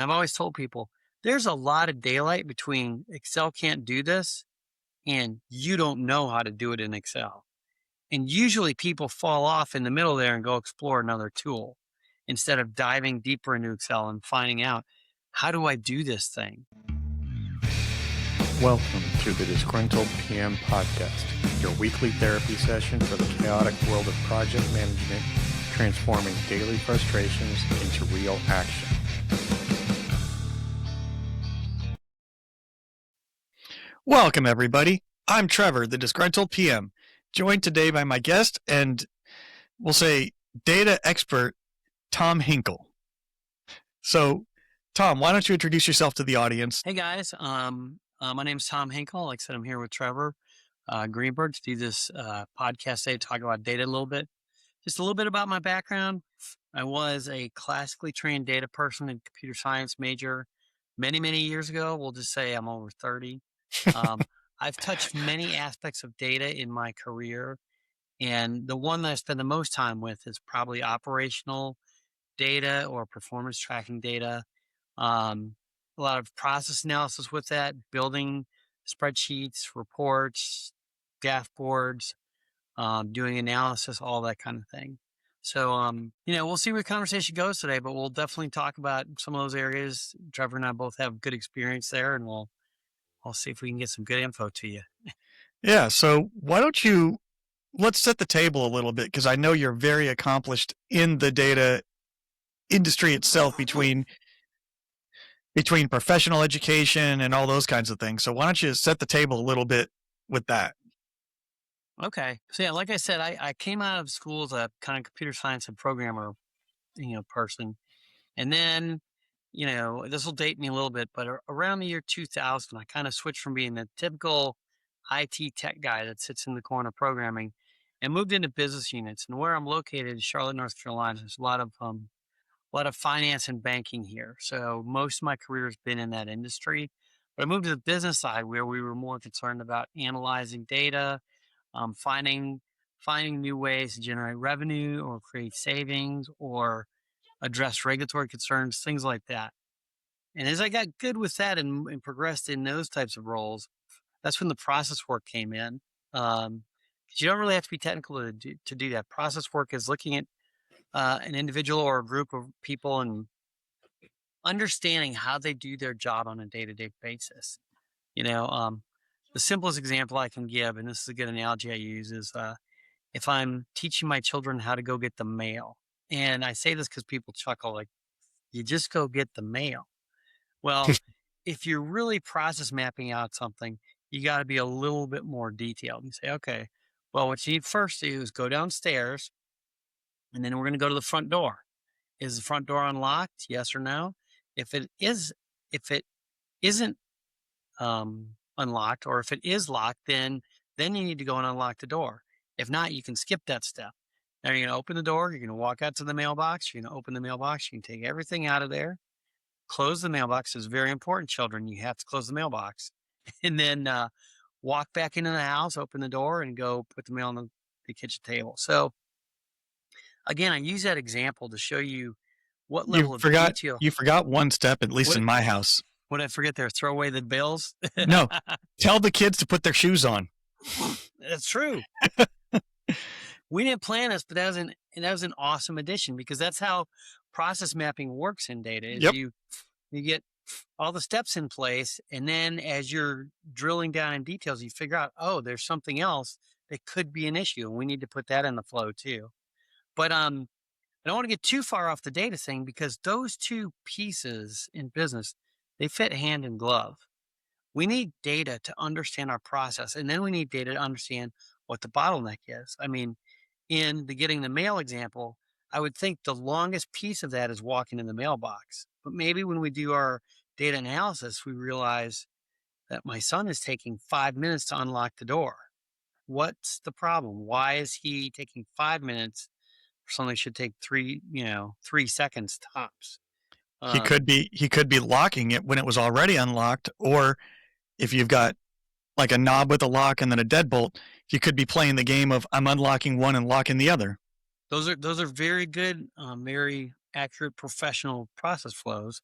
I've always told people there's a lot of daylight between Excel can't do this and you don't know how to do it in Excel. And usually people fall off in the middle there and go explore another tool instead of diving deeper into Excel and finding out, how do I do this thing? Welcome to the Disgruntled PM podcast, your weekly therapy session for the chaotic world of project management, transforming daily frustrations into real action. Welcome, everybody. I'm Trevor, the Disgruntled PM, joined today by my guest and we'll say data expert, Tom Hinkle. So, Tom, why don't you introduce yourself to the audience? Hey guys, my name's Tom Hinkle. Like I said, I'm here with Trevor Greenberg to do this podcast today to talk about data a little bit. Just a little bit about my background. I was a classically trained data person and computer science major many, many years ago. We'll just say I'm over 30. I've touched many aspects of data in my career, and the one that I spend the most time with is probably operational data or performance tracking data. A lot of process analysis with that, building spreadsheets, reports, dashboards, doing analysis, all that kind of thing. So, we'll see where the conversation goes today, but we'll definitely talk about some of those areas. Trevor and I both have good experience there, and I'll see if we can get some good info to you. Yeah, so let's set the table a little bit, because I know you're very accomplished in the data industry itself between professional education and all those kinds of things. So why don't you set the table a little bit with that? Okay. So yeah, like I said, I came out of school as a kind of computer science and programmer, person. And then, this will date me a little bit, but around the year 2000, I kind of switched from being the typical IT tech guy that sits in the corner programming and moved into business units. And where I'm located is Charlotte, North Carolina. There's a lot of finance and banking here. So most of my career has been in that industry. But I moved to the business side where we were more concerned about analyzing data, finding new ways to generate revenue or create savings or address regulatory concerns, things like that. And as I got good with that and progressed in those types of roles, that's when the process work came in. 'Cause you don't really have to be technical to do that. Process work is looking at an individual or a group of people and understanding how they do their job on a day-to-day basis. You know, um, the simplest example I can give, and this is a good analogy I use, is if I'm teaching my children how to go get the mail. And I say this because people chuckle, like, you just go get the mail. Well, if you're really process mapping out something, you got to be a little bit more detailed and say, okay, well, what you need first to do is go downstairs and then we're going to go to the front door. Is the front door unlocked? Yes or no? If it is, if it isn't unlocked, or if it is locked, then you need to go and unlock the door. If not, you can skip that step. Now you're going to open the door. You're going to walk out to the mailbox. You're going to open the mailbox. You can take everything out of there. Close the mailbox. Is very important, children. You have to close the mailbox, and then walk back into the house. Open the door and go put the mail on the kitchen table. So again, I use that example to show you what level of detail. You forgot one step, at least What in my house. what did I forget there? Throw away the bills. No, tell the kids to put their shoes on. That's true. We didn't plan this, but that was an awesome addition, because that's how process mapping works in data. Is Yep. you get all the steps in place, and then as you're drilling down in details, you figure out, oh, there's something else that could be an issue, and we need to put that in the flow too. But I don't want to get too far off the data thing, because those two pieces in business, they fit hand in glove. We need data to understand our process, and then we need data to understand what the bottleneck is. I mean, in the getting the mail example, I would think the longest piece of that is walking in the mailbox. But maybe when we do our data analysis, we realize that my son is taking 5 minutes to unlock the door. What's the problem? Why is he taking 5 minutes for something that should take 3 seconds tops? He could be locking it when it was already unlocked, or if you've got like a knob with a lock and then a deadbolt, you could be playing the game of I'm unlocking one and locking the other. Those are very good, very accurate professional process flows.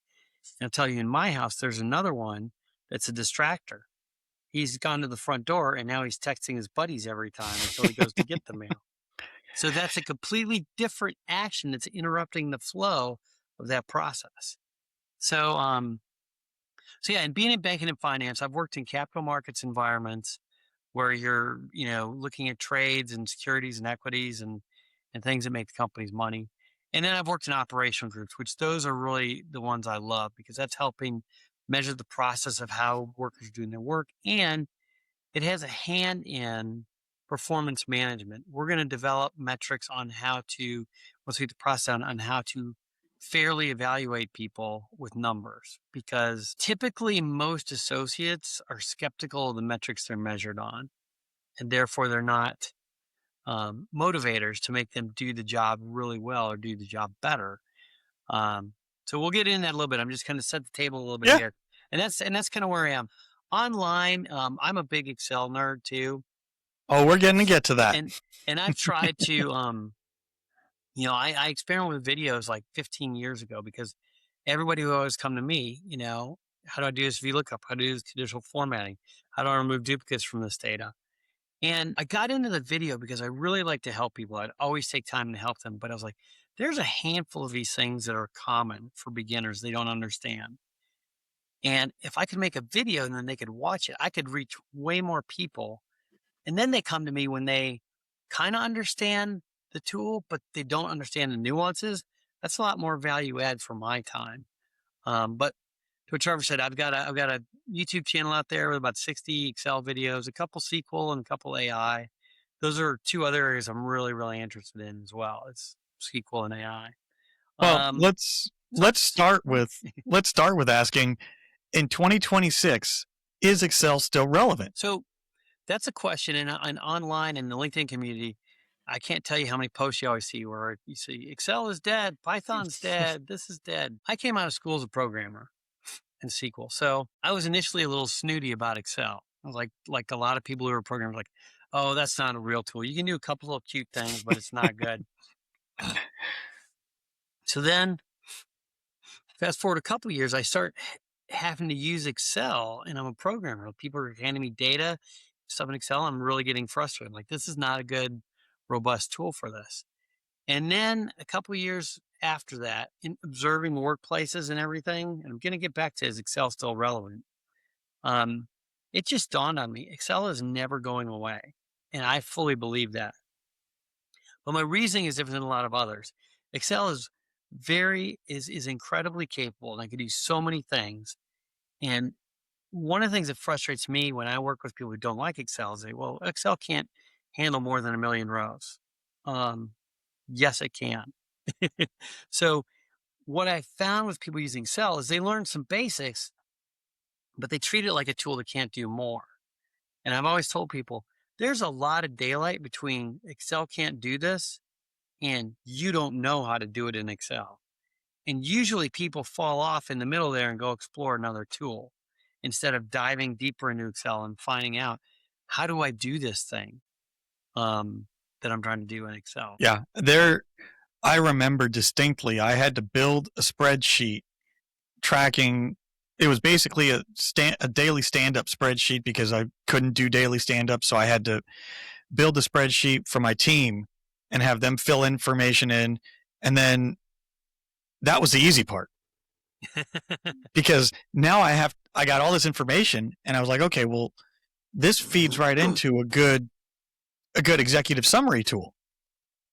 I'll tell you, in my house, there's another one that's a distractor. He's gone to the front door and now he's texting his buddies every time until he goes to get the mail. So that's a completely different action that's interrupting the flow of that process. So, so yeah, and being in banking and finance, I've worked in capital markets environments where you're, looking at trades and securities and equities and things that make the companies money. And then I've worked in operational groups, which those are really the ones I love because that's helping measure the process of how workers are doing their work. And it has a hand in performance management. We're going to develop metrics on how to, once we get the process down, on how to fairly evaluate people with numbers because typically most associates are skeptical of the metrics they're measured on and therefore they're not motivators to make them do the job really well or do the job better. So we'll get in that a little bit. I'm just kind of set the table a little bit Yeah. here, and that's kind of where I am online. I'm a big Excel nerd too, Oh, we're going to get to that. and I've tried to I experimented with videos like 15 years ago because everybody who always come to me, how do I do this VLOOKUP? How do I do this conditional formatting? How do I remove duplicates from this data? And I got into the video because I really like to help people. I'd always take time to help them, but I was like, there's a handful of these things that are common for beginners they don't understand. And if I could make a video and then they could watch it, I could reach way more people. And then they come to me when they kind of understand the tool, but they don't understand the nuances. That's a lot more value add for my time. But to what Trevor said, I've got a YouTube channel out there with about 60 Excel videos, a couple SQL and a couple AI. Those are two other areas I'm really, really interested in as well. It's SQL and AI. Well, Um, let's so, let's start with let's start with asking in 2026, is Excel still relevant? so that's a question. And online in the LinkedIn community, I can't tell you how many posts you always see where you see Excel is dead, Python's dead, this is dead. I came out of school as a programmer in SQL. So I was initially a little snooty about Excel. I was like a lot of people who are programmers, like, oh, that's not a real tool. You can do a couple of cute things, but it's not good. So then fast forward a couple of years, I start having to use Excel and I'm a programmer. People are handing me data, stuff in Excel. I'm really getting frustrated. Like, this is not a good, robust tool for this. And then a couple of years after that, in observing workplaces and everything, and I'm going to get back to is Excel still relevant? Um, it just dawned on me Excel is never going away. And I fully believe that. But my reasoning is different than a lot of others. Excel is incredibly capable and I could do so many things. And one of the things that frustrates me when I work with people who don't like Excel is well, Excel can't handle more than a million rows. Um, yes, it can. So what I found with people using Excel is they learn some basics, but they treat it like a tool that can't do more. And I've always told people there's a lot of daylight between Excel can't do this and you don't know how to do it in Excel. And usually people fall off in the middle there and go explore another tool instead of diving deeper into Excel and finding out how do I do this thing that I'm trying to do in Excel. Yeah, I remember distinctly I had to build a spreadsheet tracking. It was basically a daily stand-up spreadsheet because I couldn't do daily stand-up, so I had to build a spreadsheet for my team and have them fill information in, and then that was the easy part because now I got all this information and I was like, okay, well, this feeds right into a good executive summary tool.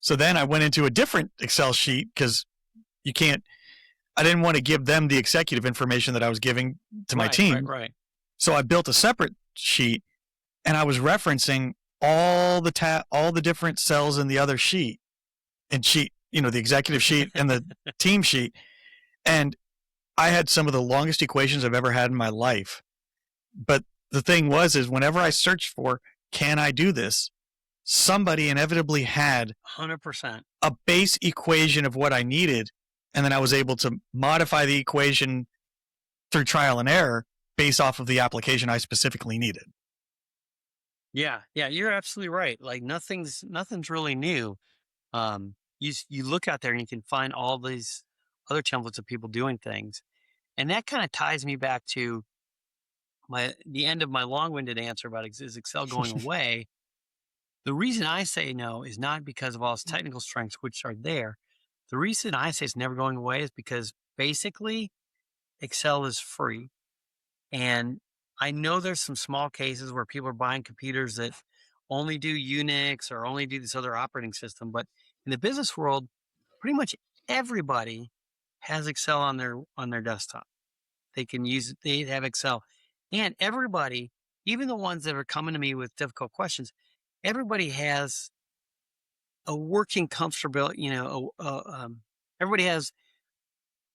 So then I went into a different Excel sheet because I didn't want to give them the executive information that I was giving to my team. Right. So I built a separate sheet and I was referencing all the different cells in the other sheet and the executive sheet and the team sheet. And I had some of the longest equations I've ever had in my life. But the thing is whenever I searched for, can I do this? Somebody inevitably had 100%. a base equation of what I needed. And then I was able to modify the equation through trial and error based off of the application I specifically needed. Yeah, you're absolutely right. Like nothing's really new. You look out there and you can find all these other templates of people doing things. And that kind of ties me back to the end of my long-winded answer about is Excel going away. The reason I say no is not because of all its technical strengths, which are there. The reason I say it's never going away is because basically Excel is free. And I know there's some small cases where people are buying computers that only do Unix or only do this other operating system. But in the business world, pretty much everybody has Excel on their desktop. They can use it, they have Excel. And everybody, even the ones that are coming to me with difficult questions, everybody has a working comfortability, everybody has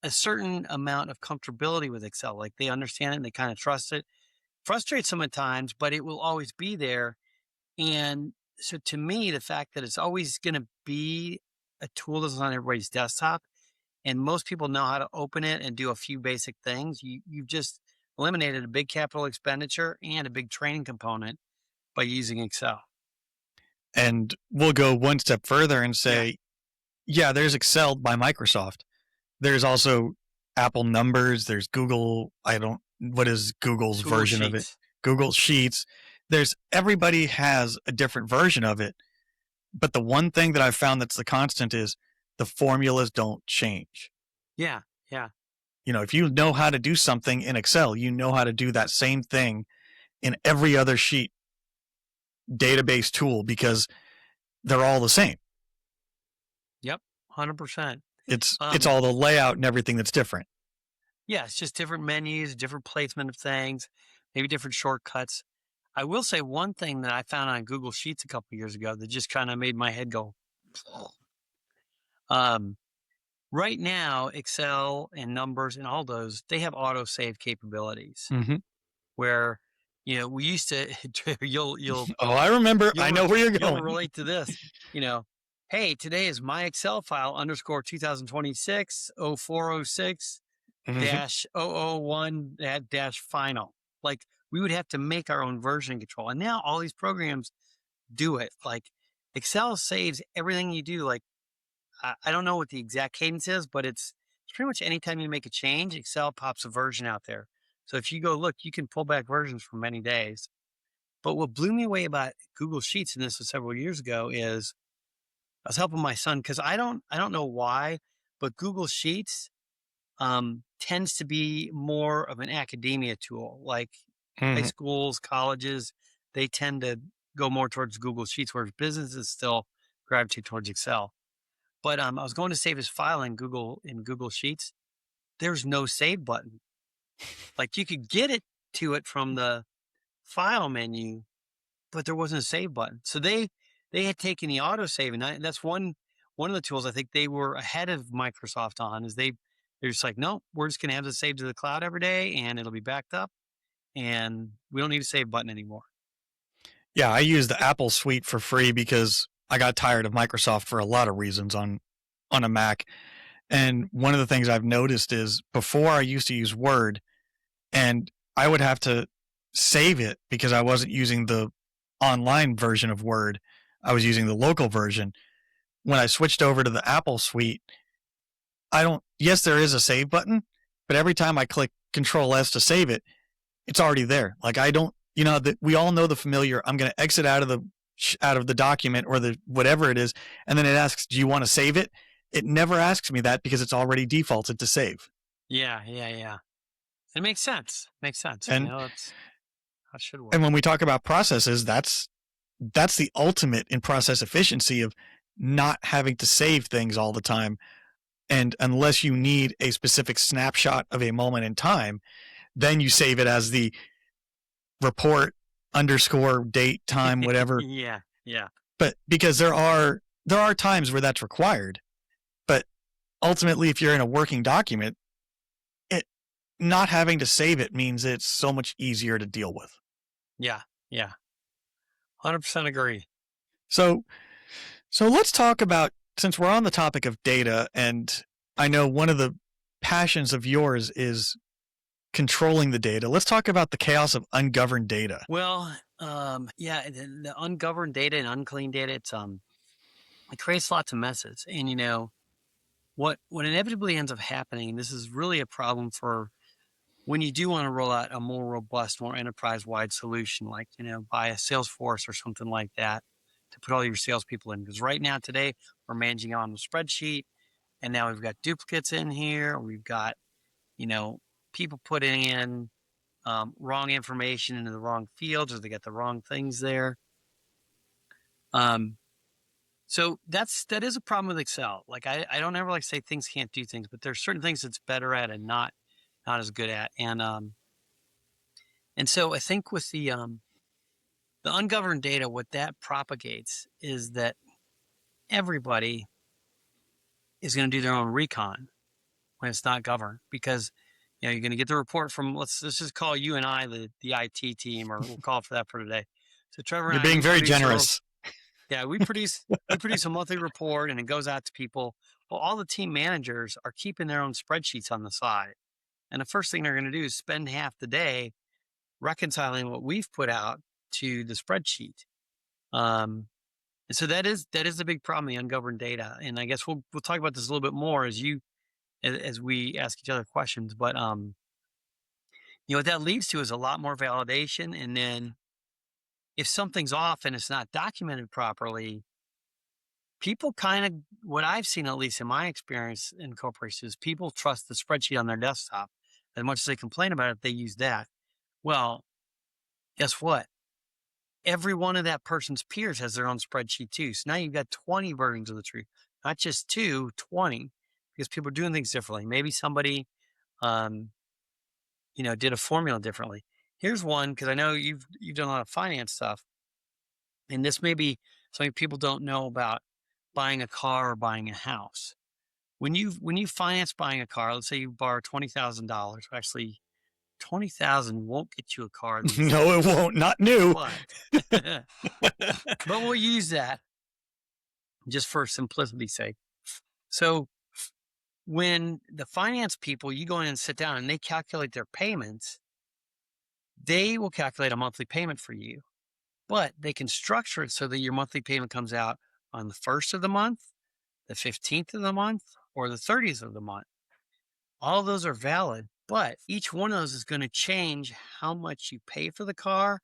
a certain amount of comfortability with Excel. Like they understand it and they kind of trust it. Frustrates them at times, but it will always be there. And so to me, the fact that it's always going to be a tool that's on everybody's desktop and most people know how to open it and do a few basic things, you've just eliminated a big capital expenditure and a big training component by using Excel. And we'll go one step further and Yeah. say, yeah, there's Excel by Microsoft. There's also Apple Numbers. There's Google. What is Google's Google version of it? Sheets. Google Sheets. Everybody has a different version of it. But the one thing that I've found that's the constant is the formulas don't change. Yeah. Yeah. If you know how to do something in Excel, you know how to do that same thing in every other sheet database tool because they're all the same. Yep. 100%. It's all the layout and everything that's different. Yeah. It's just different menus, different placement of things, maybe different shortcuts. I will say one thing that I found on Google Sheets a couple years ago that just kind of made my head go. Um, right now, Excel and Numbers and all those, they have auto save capabilities Mm-hmm. where, we used to, Oh, I remember. I know where you're you'll going. relate to this, you know, hey, today is my Excel file underscore 2026 0406 Mm-hmm. dash 001 dash final. Like we would have to make our own version control. And now all these programs do it. Like Excel saves everything you do. Like I don't know what the exact cadence is, but it's pretty much anytime you make a change, Excel pops a version out there. So if you go look, you can pull back versions for many days. But what blew me away about Google Sheets, and this was several years ago, is I was helping my son because I don't know why, but Google Sheets tends to be more of an academia tool. Like high Mm-hmm. schools, colleges, they tend to go more towards Google Sheets, whereas businesses still gravitate towards Excel. But I was going to save his file in Google Sheets. There's no save button. Like you could get it to it from the file menu, but there wasn't a save button. So they had taken the auto save, and that's one of the tools I think they were ahead of Microsoft on. Is they're just like, no, we're just going to have this saved to the cloud every day, and it'll be backed up, and we don't need a save button anymore. Yeah, I use the Apple suite for free because I got tired of Microsoft for a lot of reasons on a Mac. And one of the things I've noticed is before I used to use Word and I would have to save it because I wasn't using the online version of Word. I was using the local version. When I switched over to the Apple suite, yes, there is a save button, but every time I click Control S to save it, it's already there. Like I don't, that we all know the familiar. I'm going to exit out of the document or the whatever it is, and then it asks, "Do you want to save it?" It never asks me that because it's already defaulted to save. Yeah, yeah, yeah. It makes sense. Makes sense. And That's how it should work. and when we talk about processes, that's the ultimate in process efficiency of not having to save things all the time. And unless you need a specific snapshot of a moment in time, then you save it as the report underscore date time whatever. Yeah, yeah, But because there are times where that's required, but ultimately if you're in a working document, it not having to save it means it's so much easier to deal with. yeah, yeah. 100% agree. So let's talk about, since we're on the topic of data, and I know one of the passions of yours is controlling the data. Let's talk about the chaos of ungoverned data. Well, yeah, the ungoverned data and unclean data, it creates lots of messes. And what inevitably ends up happening, and this is really a problem for when you do want to roll out a more robust, more enterprise-wide solution, like, buy a Salesforce or something like that to put all your salespeople in. Because right now, today, we're managing on a spreadsheet, and now we've got duplicates in here. We've got, you know, people putting in wrong information into the wrong fields, or they got the wrong things there. So that is a problem with Excel. Like I don't ever like say things can't do things, but there's certain things it's better at and not as good at. And so I think with the ungoverned data, what that propagates is that everybody is going to do their own recon when it's not governed, because you're going to get the report from let's just call you and I the IT team, or we'll call it for that for today. So Trevor and You're I, being we very produce generous. we produce a monthly report, and it goes out to people. Well, all the team managers are keeping their own spreadsheets on the side, and the first thing they're going to do is spend half the day reconciling what we've put out to the spreadsheet. And so that is the big problem, the ungoverned data. And I guess we'll talk about this a little bit more as we ask each other questions. But what that leads to is a lot more validation. And then if something's off and it's not documented properly, people kind of, what I've seen, at least in my experience in corporations, people trust the spreadsheet on their desktop. As much as they complain about it, they use that. Well, guess what? Every one of that person's peers has their own spreadsheet too. So now you've got 20 versions of the truth, not just 20, because people are doing things differently. Maybe somebody, did a formula differently. Here's one, because I know you've done a lot of finance stuff, and this may be something people don't know about buying a car or buying a house. When you finance buying a car, let's say you borrow $20,000. Actually, 20,000 won't get you a car these days. No, it won't. Not new. But we'll use that just for simplicity's sake. So when the finance people, you go in and sit down and they calculate their payments, they will calculate a monthly payment for you, but they can structure it so that your monthly payment comes out on the 1st of the month, the 15th of the month, or the 30th of the month. All of those are valid, but each one of those is going to change how much you pay for the car,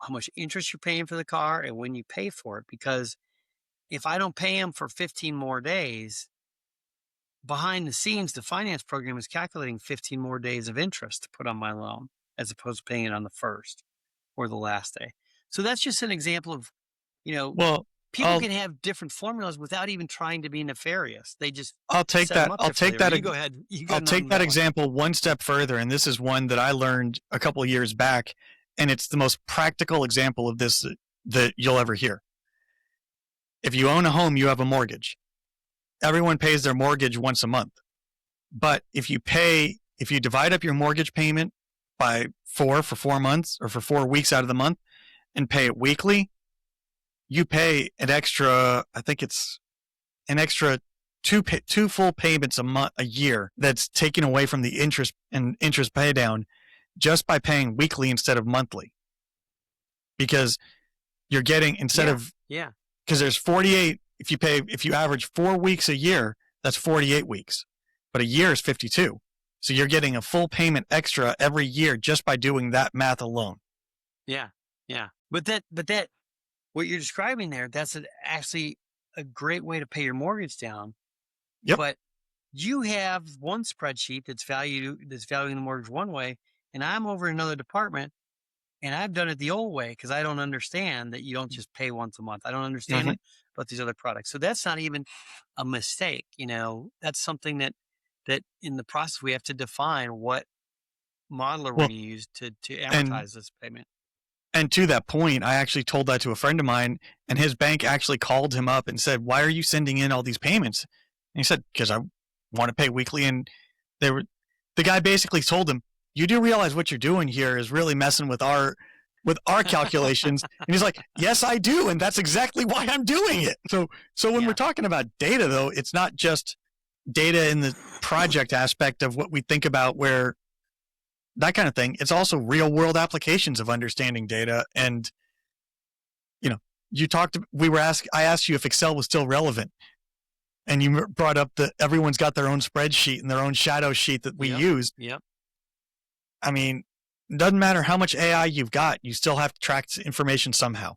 how much interest you're paying for the car, and when you pay for it. Because if I don't pay them for 15 more days, behind the scenes, the finance program is calculating 15 more days of interest to put on my loan, as opposed to paying it on the first or the last day. So that's just an example of, Well, people can have different formulas without even trying to be nefarious. They just I'll take set that. them up I'll take differently. that. You go ahead. I'll take that example one step further, and this is one that I learned a couple of years back, and it's the most practical example of this that you'll ever hear. If you own a home, you have a mortgage. Everyone pays their mortgage once a month. But if you divide up your mortgage payment by 4 for 4 months, or for 4 weeks out of the month, and pay it weekly, you pay an extra, I think it's an extra two full payments a year that's taken away from the interest pay down, just by paying weekly instead of monthly. Because you're getting, because there's 48, if you average 4 weeks a year, that's 48 weeks, but a year is 52. So you're getting a full payment extra every year just by doing that math alone. Yeah. But that, what you're describing there, that's actually a great way to pay your mortgage down. Yep. But you have one spreadsheet that's valuing the mortgage one way, and I'm over in another department, and I've done it the old way because I don't understand that you don't just pay once a month. I don't understand about these other products. So that's not even a mistake. That's something that in the process we have to define what modeler we're going to use to amortize this payment. And to that point, I actually told that to a friend of mine, and his bank actually called him up and said, "Why are you sending in all these payments?" And he said, "Because I want to pay weekly." And the guy basically told him, "You do realize what you're doing here is really messing with our calculations." And he's like, "Yes, I do. And that's exactly why I'm doing it." So when we're talking about data, though, it's not just data in the project aspect of what we think about, where that kind of thing. It's also real world applications of understanding data. And, I asked you if Excel was still relevant, and you brought up that everyone's got their own spreadsheet and their own shadow sheet that we use. Yep. I mean, doesn't matter how much AI you've got, you still have to track information somehow.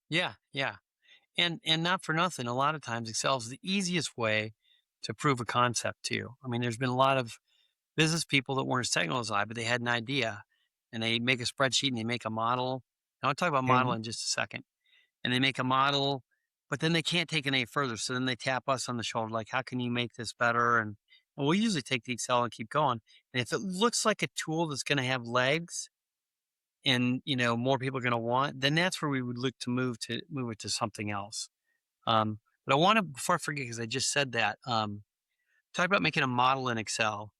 Yeah, yeah. And not for nothing, a lot of times Excel is the easiest way to prove a concept too. I mean, there's been a lot of business people that weren't as technical as I, but they had an idea and they make a spreadsheet and they make a model. And I'll talk about model Mhm. in just a second. And they make a model, but then they can't take it any further. So then they tap us on the shoulder, like, how can you make this better? And we'll usually take the Excel and keep going. And if it looks like a tool that's going to have legs and more people are going to want, then that's where we would look to move it to something else. But I want to, before I forget, because I just said that, talk about making a model in Excel.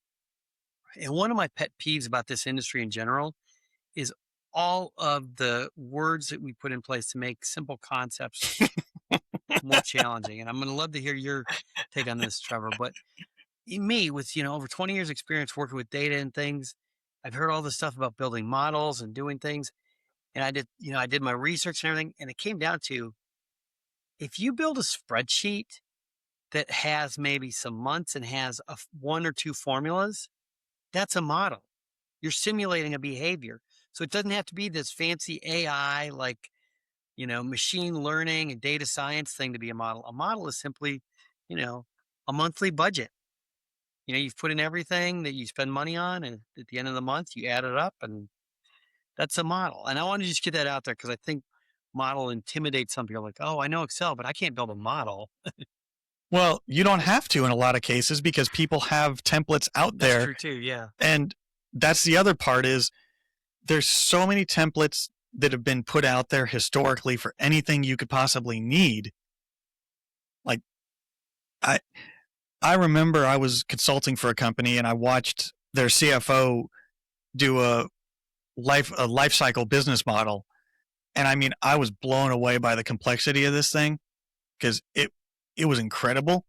And one of my pet peeves about this industry in general is all of the words that we put in place to make simple concepts more challenging. And I'm going to love to hear your take on this, Trevor. But in me, with over 20 years experience working with data and things, I've heard all this stuff about building models and doing things. And I did my research and everything. And it came down to, if you build a spreadsheet that has maybe some months and has one or two formulas, that's a model. You're simulating a behavior. So it doesn't have to be this fancy AI, like, machine learning and data science thing to be a model. A model is simply, you know, a monthly budget. You've put in everything that you spend money on, and at the end of the month, you add it up, and that's a model. And I want to just get that out there because I think model intimidates some people like, oh, I know Excel, but I can't build a model. Well, you don't have to in a lot of cases because people have templates out That's there. true too. Yeah. And that's the other part is there's so many templates that have been put out there historically for anything you could possibly need. Like I I remember I was consulting for a company and I watched their CFO do a life cycle business model. And I mean, I was blown away by the complexity of this thing because it was incredible.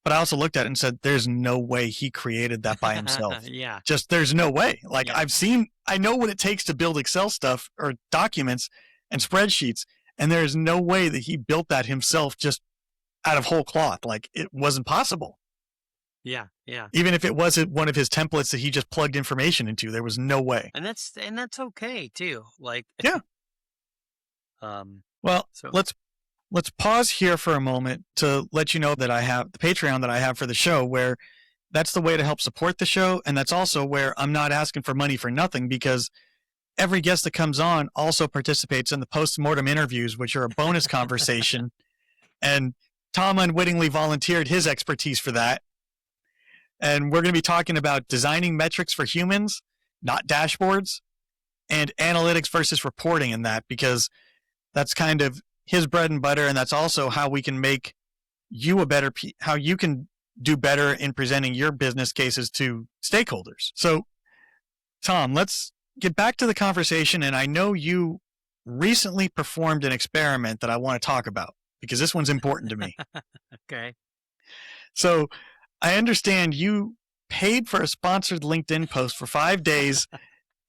But I also looked at it and said, there's no way he created that by himself. Yeah. Just there's no way. Like Yeah. I know what it takes to build Excel stuff or documents and spreadsheets. And there's no way that he built that himself just out of whole cloth. Like it wasn't possible. Yeah. Yeah. Even if it wasn't one of his templates that he just plugged information into, there was no way. And that's okay too. Like, Yeah. um, Well, so let's pause here for a moment to let you know that I have the Patreon that I have for the show where that's the way to help support the show. And that's also where I'm not asking for money for nothing because every guest that comes on also participates in the post-mortem interviews, which are a bonus conversation. And Tom unwittingly volunteered his expertise for that. And we're going to be talking about designing metrics for humans, not dashboards, and analytics versus reporting in that, because that's kind of his bread and butter. And that's also how we can make you how you can do better in presenting your business cases to stakeholders. So, Tom, let's get back to the conversation. And I know you recently performed an experiment that I want to talk about because this one's important to me. okay. So, I understand you paid for a sponsored LinkedIn post for 5 days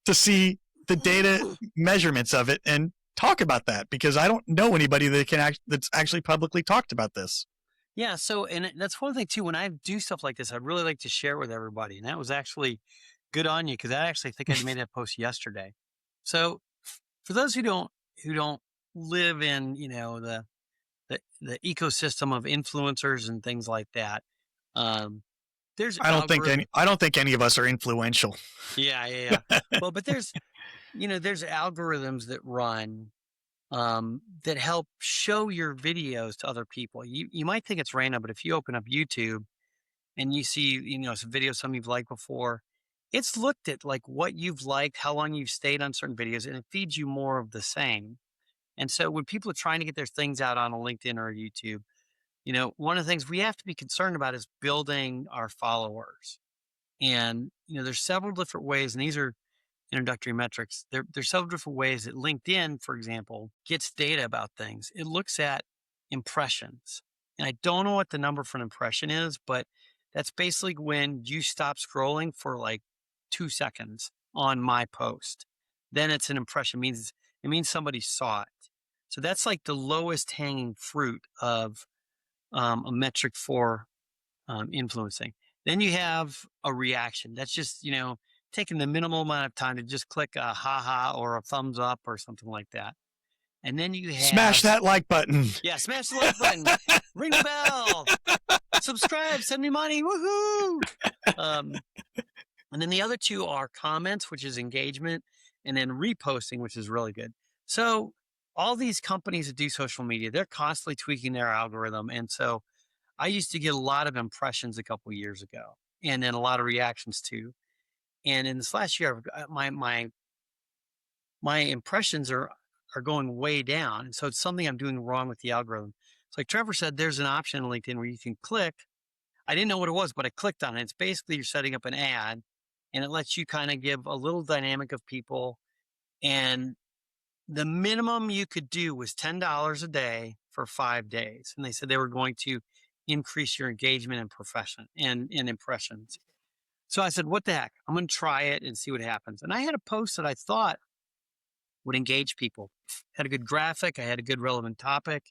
to see the data measurements of it and talk about that because I don't know anybody that that's actually publicly talked about this. Yeah. So, and that's one thing too. When I do stuff like this, I really like to share with everybody. And that was actually good on you because I actually think I made that post yesterday. So, for those who don't live in the ecosystem of influencers and things like that, um, there's algorithm. I don't think any of us are influential. Yeah, yeah, yeah. Well, but there's algorithms that run that help show your videos to other people. You might think it's random, but if you open up YouTube and you see some videos some you've liked before, it's looked at like what you've liked, how long you've stayed on certain videos, and it feeds you more of the same. And so when people are trying to get their things out on a LinkedIn or a YouTube, one of the things we have to be concerned about is building our followers. And there's several different ways, and these are introductory metrics. There's several different ways that LinkedIn, for example, gets data about things. It looks at impressions. And I don't know what the number for an impression is, but that's basically when you stop scrolling for like 2 seconds on my post. Then it's an impression. It means somebody saw it. So that's like the lowest hanging fruit of a metric for influencing. Then you have a reaction. That's just, taking the minimal amount of time to just click a haha or a thumbs up or something like that. And then you Smash have, that like button. yeah, smash the like button, ring the bell, subscribe, send me money, woohoo! Um, and then the other two are comments, which is engagement, and then reposting, which is really good. So all these companies that do social media, they're constantly tweaking their algorithm. And so I used to get a lot of impressions a couple years ago, and then a lot of reactions too. And in this last year, my impressions are going way down. And so it's something I'm doing wrong with the algorithm. It's like Trevor said, there's an option on LinkedIn where you can click. I didn't know what it was, but I clicked on it. It's basically you're setting up an ad and it lets you kind of give a little dynamic of people. And the minimum you could do was $10 a day for 5 days. And they said they were going to increase your engagement and profession and impressions. So I said, what the heck? I'm going to try it and see what happens. And I had a post that I thought would engage people. Had a good graphic. I had a good relevant topic.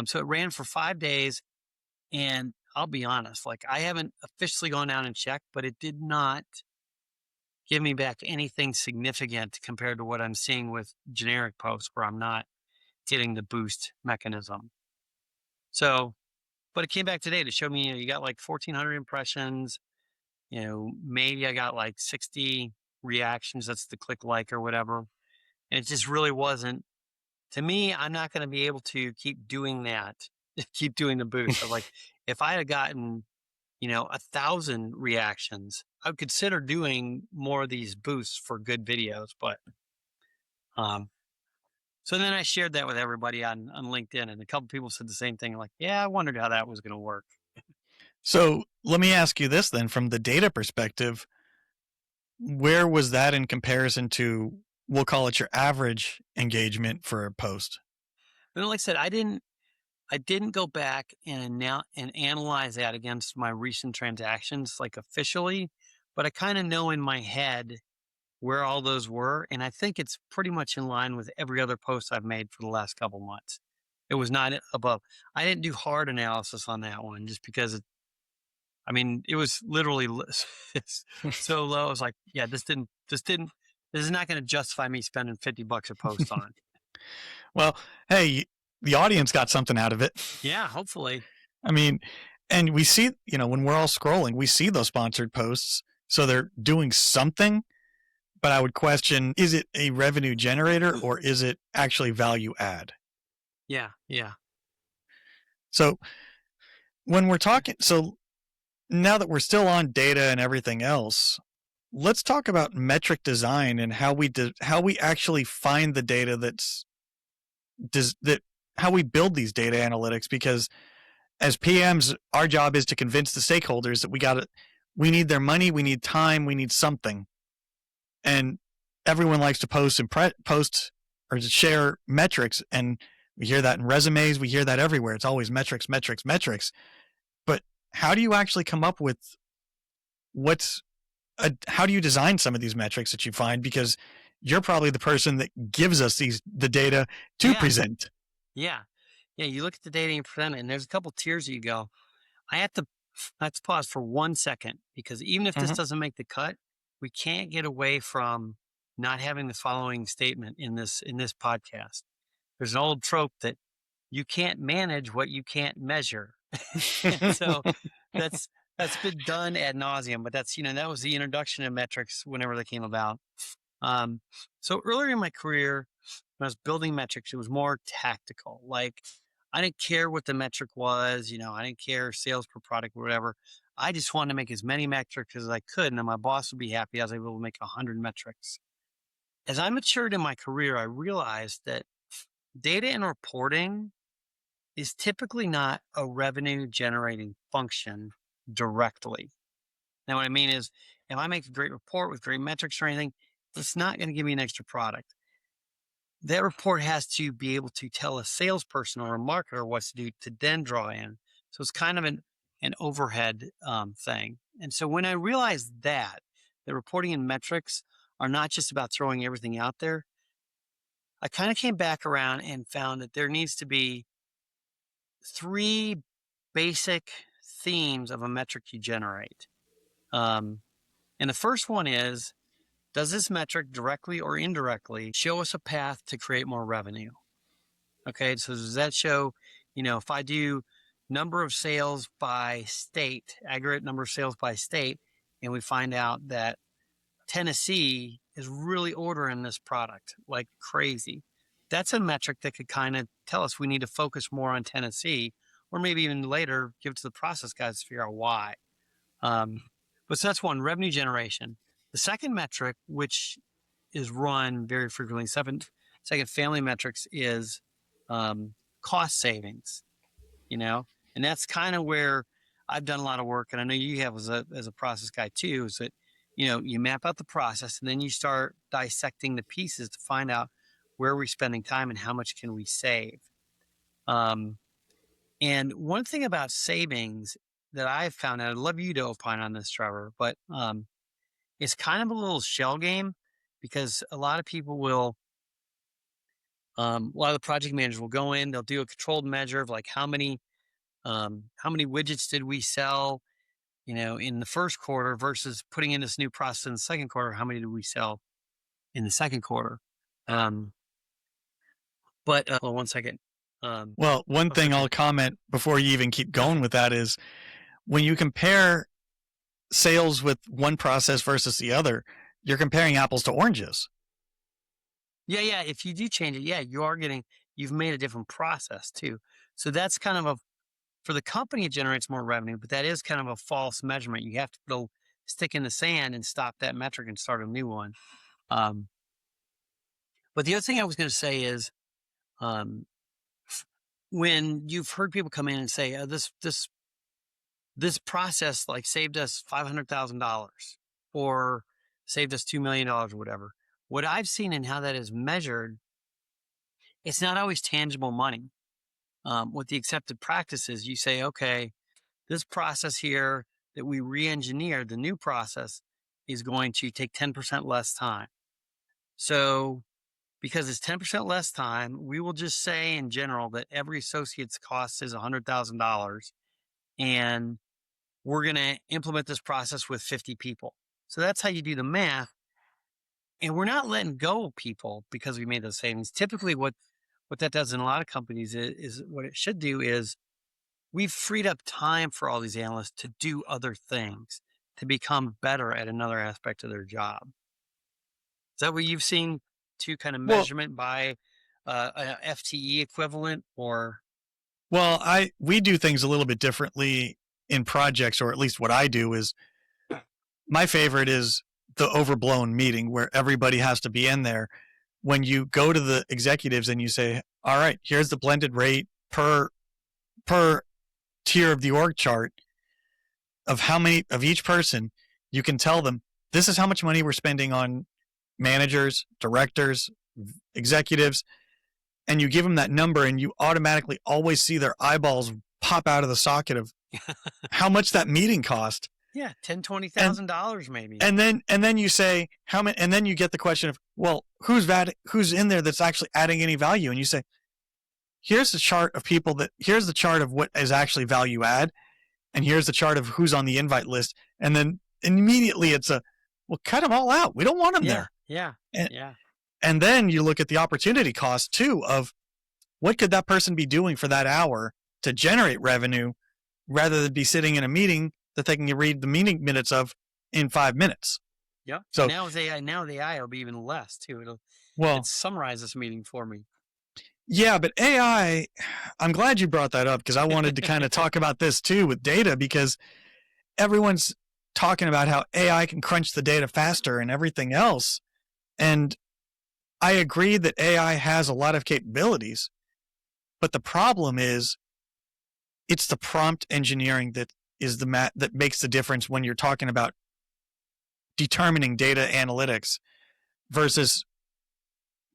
So it ran for 5 days. And I'll be honest, like I haven't officially gone down and checked, but it did not give me back anything significant compared to what I'm seeing with generic posts where I'm not getting the boost mechanism. So, but it came back today to show me, you got like 1,400 impressions, maybe I got like 60 reactions. That's the click like or whatever. And it just really wasn't, to me, I'm not going to be able to keep doing that, keep doing the boost. So like if I had gotten, 1,000 reactions, I would consider doing more of these boosts for good videos. But um, so then I shared that with everybody on LinkedIn, and a couple people said the same thing. Like, yeah, I wondered how that was going to work. So let me ask you this then, from the data perspective, where was that in comparison to, we'll call it your average engagement for a post? But like I said, I didn't go back and analyze that against my recent transactions, like officially, but I kind of know in my head where all those were. And I think it's pretty much in line with every other post I've made for the last couple months. It was not above. I didn't do hard analysis on that one just because it was literally so low. I was like, yeah, this is not going to justify me spending $50 a post on. Well, hey, the audience got something out of it. Yeah, hopefully. I mean, and we see, when we're all scrolling, we see those sponsored posts. So they're doing something, but I would question, is it a revenue generator or is it actually value add? Yeah, yeah. So when we're talking, so now that we're still on data and everything else, let's talk about metric design and how we actually find the data how we build these data analytics, because as PMs, our job is to convince the stakeholders that we need their money, we need time, we need something. And everyone likes to post or to share metrics. And we hear that in resumes. We hear that everywhere. It's always metrics, metrics, metrics. But how do you actually come up with how do you design some of these metrics that you find? Because you're probably the person that gives us the data to present. Yeah. Yeah. You look at the data and you present it, and there's a couple tiers that you go. Let's pause for 1 second, because even if this doesn't make the cut, we can't get away from not having the following statement in this podcast. There's an old trope that you can't manage what you can't measure. So that's been done ad nauseum, but that was the introduction of metrics whenever they came about. So earlier in my career, when I was building metrics, it was more tactical. Like I didn't care what the metric was, I didn't care sales per product or whatever. I just wanted to make as many metrics as I could, and then my boss would be happy. I was able to make 100 metrics. As I matured in my career, I realized that data and reporting is typically not a revenue generating function directly. Now, what I mean is, if I make a great report with great metrics or anything, it's not going to give me an extra product. That report has to be able to tell a salesperson or a marketer what to do to then draw in. So it's kind of an overhead thing. And so when I realized that reporting and metrics are not just about throwing everything out there, I kind of came back around and found that there needs to be 3 basic themes of a metric you generate. And the first one is, does this metric directly or indirectly show us a path to create more revenue? Okay, so does that show, if I do number of sales by state, aggregate number of sales by state, and we find out that Tennessee is really ordering this product like crazy, that's a metric that could kind of tell us we need to focus more on Tennessee, or maybe even later give it to the process guys to figure out why. But so that's one, revenue generation. The second metric, which is run very frequently, second family metrics is cost savings, and that's kind of where I've done a lot of work. And I know you have as a process guy too, is that, you map out the process and then you start dissecting the pieces to find out where we're spending time and how much can we save. And one thing about savings that I've found, and I'd love you to opine on this, Trevor, but it's kind of a little shell game because a lot of people will, a lot of the project managers will go in, they'll do a controlled measure of like how many widgets did we sell, in the first quarter versus putting in this new process in the second quarter. How many did we sell in the second quarter? But well, one second. Well, one thing I'll comment before you even keep going with that is when you compare sales with one process versus the other, you're comparing apples to oranges. Yeah. If you do change it, you've made a different process too. So that's kind of for the company, it generates more revenue, but that is kind of a false measurement. You have to put a stick in the sand and stop that metric and start a new one. But the other thing I was going to say is, when you've heard people come in and say, this process like saved us $500,000 or saved us $2 million or whatever. What I've seen and how that is measured, it's not always tangible money. With the accepted practices, you say, okay, this process here that we re-engineered, the new process is going to take 10% less time. So because it's 10% less time, we will just say in general that every associate's cost is $100,000 and we're going to implement this process with 50 people. So that's how you do the math. And we're not letting go of people because we made those savings. Typically what that does in a lot of companies is what it should do is we've freed up time for all these analysts to do other things, to become better at another aspect of their job. Is that what you've seen to kind of measurement by an FTE equivalent or? Well, we do things a little bit differently in projects, or at least what I do is my favorite is the overblown meeting where everybody has to be in there. When you go to the executives and you say, all right, here's the blended rate per tier of the org chart of how many of each person, you can tell them, this is how much money we're spending on managers, directors, executives, and you give them that number and you automatically always see their eyeballs pop out of the socket of how much that meeting cost. Yeah, $10,000-$20,000 maybe. And then you say how many, and then you get the question of, well, who's in there that's actually adding any value? And you say, here's the chart of people here's the chart of what is actually value add, and here's the chart of who's on the invite list. And then immediately it's well, cut them all out. We don't want them there. Yeah. And then you look at the opportunity cost too of what could that person be doing for that hour to generate revenue rather than be sitting in a meeting that they can read the meeting minutes of in 5 minutes. Yeah. So now the AI will be even less too. It'll summarize this meeting for me. Yeah, but AI, I'm glad you brought that up because I wanted to kind of talk about this too with data, because everyone's talking about how AI can crunch the data faster and everything else. And I agree that AI has a lot of capabilities, but the problem is it's the prompt engineering that is that makes the difference when you're talking about determining data analytics versus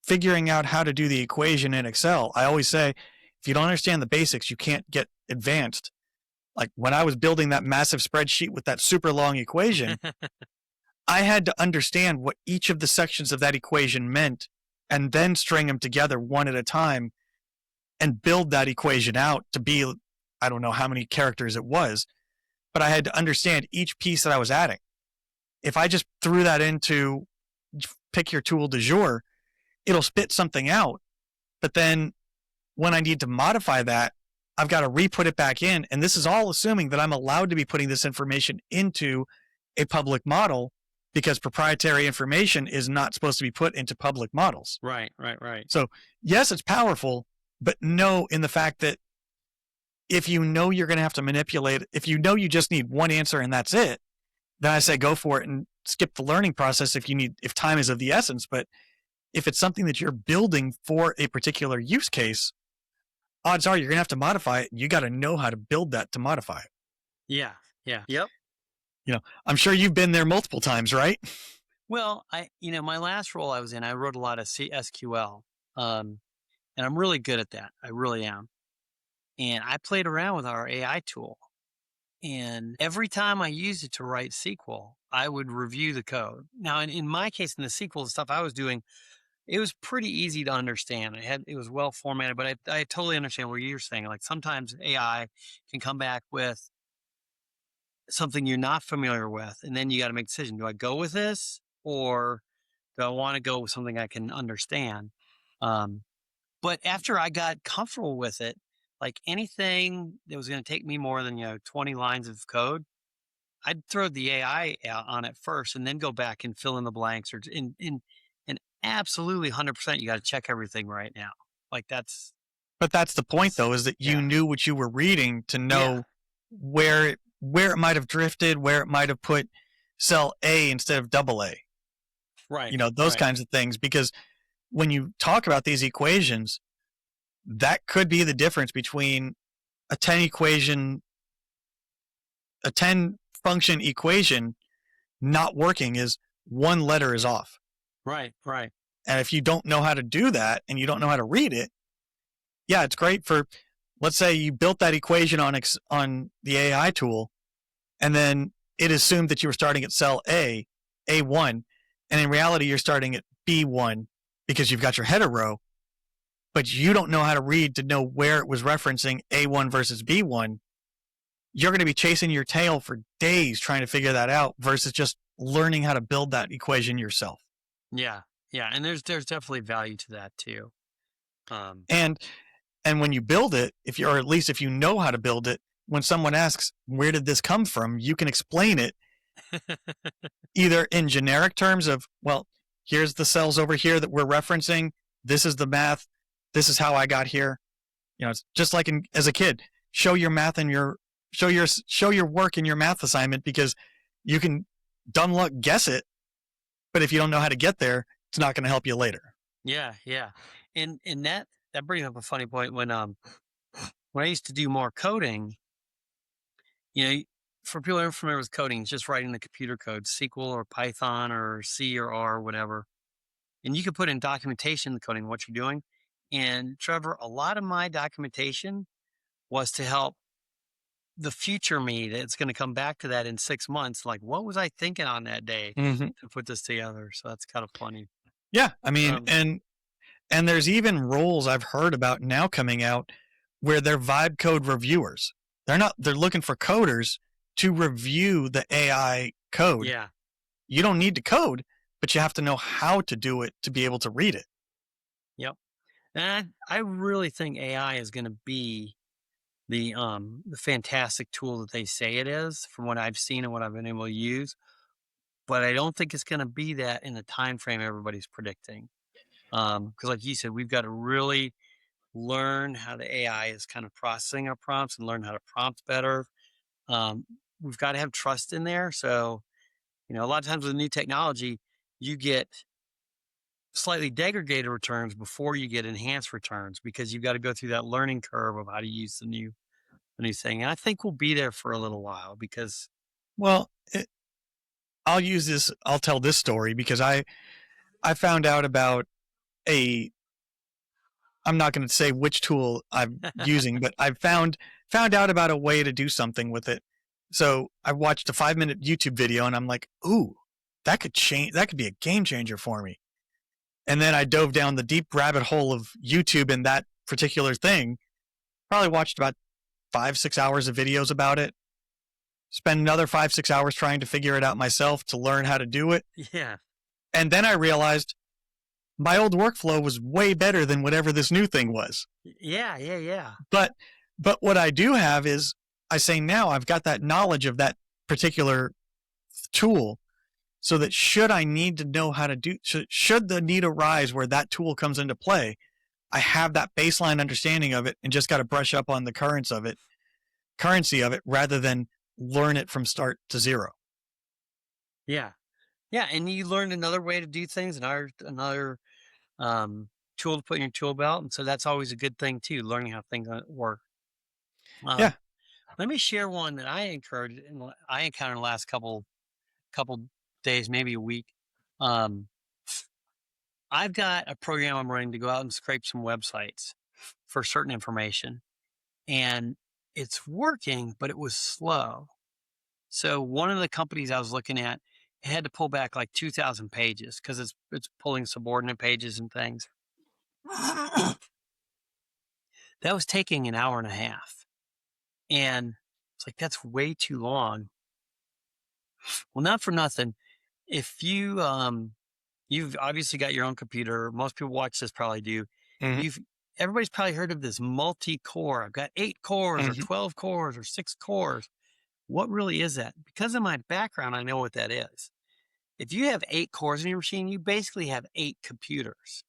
figuring out how to do the equation in Excel. I always say, if you don't understand the basics, you can't get advanced. Like when I was building that massive spreadsheet with that super long equation, I had to understand what each of the sections of that equation meant and then string them together one at a time and build that equation out to be, I don't know how many characters it was, but I had to understand each piece that I was adding. if I just threw that into pick your tool du jour, it'll spit something out. But then when I need to modify that, I've got to re-put it back in. And this is all assuming that I'm allowed to be putting this information into a public model, because proprietary information is not supposed to be put into public models. Right. So yes, it's powerful, but no, in the fact that if you know you're going to have to manipulate, if you know you just need one answer and that's it, then I say go for it and skip the learning process if time is of the essence. But if it's something that you're building for a particular use case, odds are you're going to have to modify it. You got to know how to build that to modify it. Yeah. Yep. I'm sure you've been there multiple times, right? Well, my last role I was in, I wrote a lot of SQL, and I'm really good at that. I really am. And I played around with our AI tool, and every time I used it to write SQL, I would review the code. Now, in my case, in the SQL stuff I was doing, it was pretty easy to understand. It was well formatted, but I totally understand what you're saying. Like sometimes AI can come back with something you're not familiar with, and then you got to make a decision. Do I go with this, or do I want to go with something I can understand? But after I got comfortable with it, like anything that was going to take me more than 20 lines of code, I'd throw the AI out on it first, and then go back and fill in the blanks. Or and absolutely 100%, you got to check everything right now. Like But that's the point, though, is that you knew what you were reading to know where it might have drifted, where it might have put cell A instead of double A. Right. Those kinds of things. Because when you talk about these equations, that could be the difference between a 10 function equation not working is one letter is off. Right. And if you don't know how to do that and you don't know how to read it, yeah, it's great for, let's say you built that equation on the AI tool, and then it assumed that you were starting at cell A1, and in reality, you're starting at B1 because you've got your header row, but you don't know how to read to know where it was referencing A1 versus B1. You're going to be chasing your tail for days trying to figure that out versus just learning how to build that equation yourself. Yeah. And there's definitely value to that too. And when you build it, or at least if you know how to build it, when someone asks, where did this come from? You can explain it either in generic terms of, well, here's the cells over here that we're referencing. This is the math. This is how I got here. It's just like as a kid, show your math and show your work in your math assignment, because you can dumb luck guess it, but if you don't know how to get there, it's not going to help you later. Yeah. And that brings up a funny point. When I used to do more coding, for people who are familiar with coding, it's just writing the computer code, SQL or Python or C or R or whatever. And you could put in documentation, the coding, what you're doing. And Trevor, a lot of my documentation was to help the future me that's going to come back to that in 6 months. Like, what was I thinking on that day to put this together? So that's kind of funny. Yeah. I mean, and there's even roles I've heard about now coming out where they're vibe code reviewers. They're looking for coders to review the AI code. Yeah. You don't need to code, but you have to know how to do it to be able to read it. Yep. And I really think AI is going to be the fantastic tool that they say it is, from what I've seen and what I've been able to use. But I don't think it's going to be that in the time frame everybody's predicting. Because like you said, we've got to really learn how the AI is kind of processing our prompts and learn how to prompt better. We've got to have trust in there. So, a lot of times with new technology, you get slightly degraded returns before you get enhanced returns, because you've got to go through that learning curve of how to use the new thing. And I think we'll be there for a little while because. Well, I'll tell this story because I found out about I'm not going to say which tool I'm using, but I found out about a way to do something with it. So I watched a 5-minute YouTube video and I'm like, ooh, that could be a game changer for me. And then I dove down the deep rabbit hole of YouTube and that particular thing. Probably watched about 5-6 hours of videos about it. spend another 5-6 hours trying to figure it out myself to learn how to do it. Yeah. And then I realized my old workflow was way better than whatever this new thing was. Yeah. Yeah. Yeah. But what I do have is I say now I've got that knowledge of that particular tool, so that should I need to know how to do, should the need arise where that tool comes into play, I have that baseline understanding of it and just got to brush up on the currency of it rather than learn it from start to zero. Yeah. Yeah. And you learned another way to do things, another tool to put in your tool belt. And so that's always a good thing too, learning how things work. Yeah. Um, Let me share one that I encountered in the last couple days, maybe a week. Um, I've got a program I'm running to go out and scrape some websites for certain information, and it's working, but it was slow. So one of the companies I was looking at had to pull back like 2,000 pages because it's pulling subordinate pages and things. That was taking an hour and a half, and it's like that's way too long. Well, not for nothing. If you've obviously got your own computer. Most people watch this probably do. Mm-hmm. Everybody's probably heard of this multi-core. I've got 8 cores or Mm-hmm. 12 cores or 6 cores. What really is that? Because of my background, I know what that is. If you have 8 cores in your machine, you basically have 8 computers.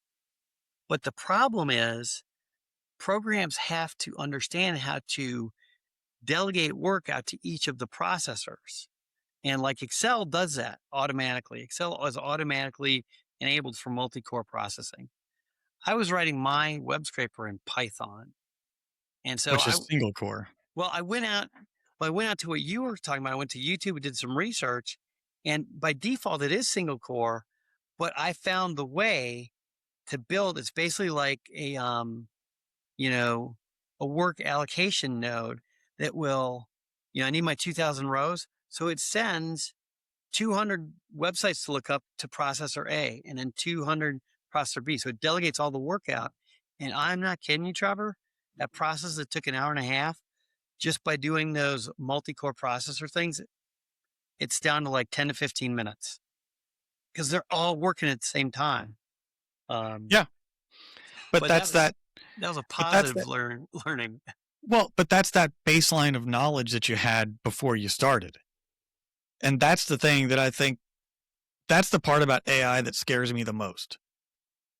But the problem is programs have to understand how to delegate work out to each of the processors. And like Excel does that automatically. Excel is automatically enabled for multi-core processing. I was writing my web scraper in Python. And so Which is single core. I went out to what you were talking about. I went to YouTube and did some research, and by default it is single core, but I found the way to build. It's basically like a work allocation node that will, I need my 2,000 rows. So it sends 200 websites to look up to processor A and then 200 processor B. So it delegates all the work out. And I'm not kidding you, Trevor. That process that took an hour and a half just by doing those multi-core processor things, it's down to like 10 to 15 minutes because they're all working at the same time. Yeah. But that's that. That was a positive learning. Well, but that's that baseline of knowledge that you had before you started. And that's the thing that I think, that's the part about AI that scares me the most,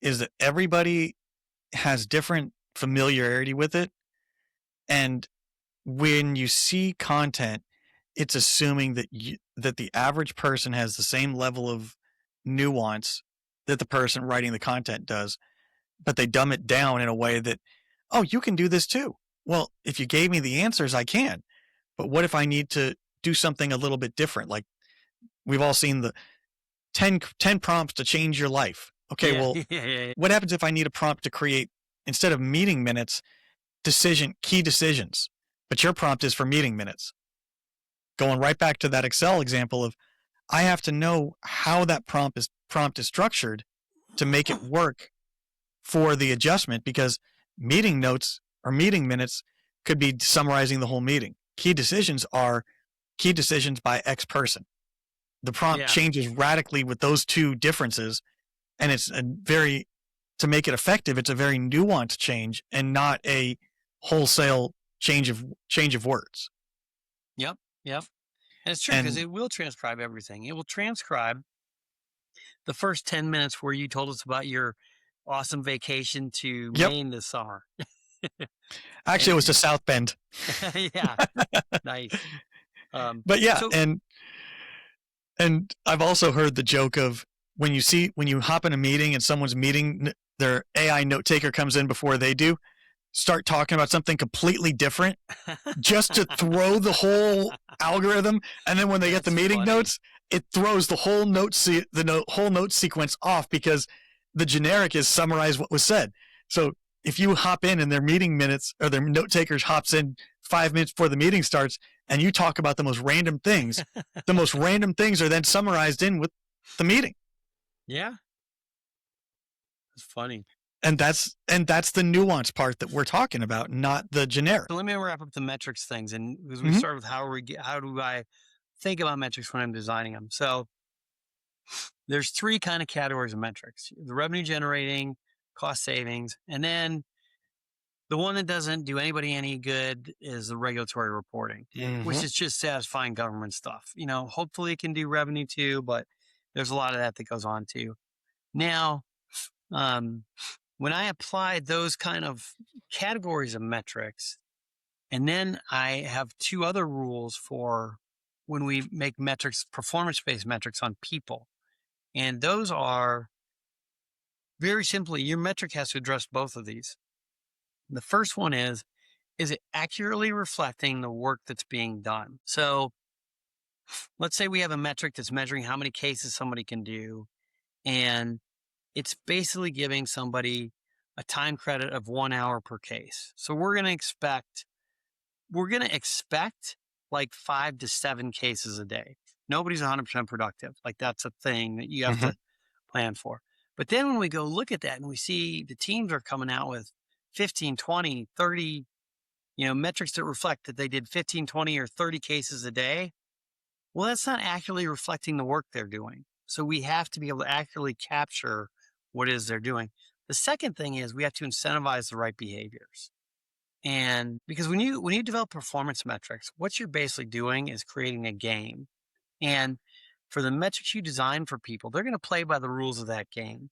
is that everybody has different familiarity with it. And when you see content, it's assuming that that the average person has the same level of nuance that the person writing the content does, but they dumb it down in a way that, oh, you can do this too. Well, if you gave me the answers, I can. But what if I need to do something a little bit different? Like we've all seen the 10 prompts to change your life. Okay, well, what happens if I need a prompt to create, instead of meeting minutes, key decisions? But your prompt is for meeting minutes. Going right back to that Excel example of, I have to know how that prompt is structured to make it work for the adjustment, because meeting notes or meeting minutes could be summarizing the whole meeting. Key decisions are key decisions by X person. The prompt changes radically with those two differences, and it's to make it effective, it's a very nuanced change and not a wholesale change of words. Yep. And it's true, because it will transcribe everything. It will transcribe the first 10 minutes where you told us about your awesome vacation to Maine this summer. Actually, it was to South Bend. Yeah. Nice. But yeah, and I've also heard the joke of when you hop in a meeting and someone's meeting, their AI note taker comes in before they do, start talking about something completely different just to throw the whole algorithm. And then when they get the meeting notes, it throws the whole whole note sequence off, because the generic is summarize what was said. So if you hop in and their meeting minutes, or their note takers hops in 5 minutes before the meeting starts, and you talk about the most random things, the most random things are then summarized in with the meeting. Yeah. It's funny. And that's the nuance part that we're talking about, not the generic. So let me wrap up the metrics things, and because we Mhm. start with how do I think about metrics when I'm designing them. So there's three kind of categories of metrics: the revenue generating, cost savings, and then the one that doesn't do anybody any good is the regulatory reporting, which Mhm. is just satisfying government stuff. Hopefully it can do revenue too, but there's a lot of that goes on too. Now, um, when I apply those kind of categories of metrics, and then I have two other rules for when we make metrics, performance-based metrics on people. And those are very simply, your metric has to address both of these. The first one is it accurately reflecting the work that's being done? So let's say we have a metric that's measuring how many cases somebody can do, and it's basically giving somebody a time credit of 1 hour per case. So we're going to expect like 5 to 7 cases a day. Nobody's 100% productive. Like that's a thing that you have Mhm. to plan for. But then when we go look at that and we see the teams are coming out with 15, 20, 30, metrics that reflect that they did 15, 20, or 30 cases a day. Well, that's not accurately reflecting the work they're doing. So we have to be able to accurately capture what it is they're doing. The second thing is we have to incentivize the right behaviors. And because when you develop performance metrics, what you're basically doing is creating a game. And for the metrics you design for people, they're going to play by the rules of that game.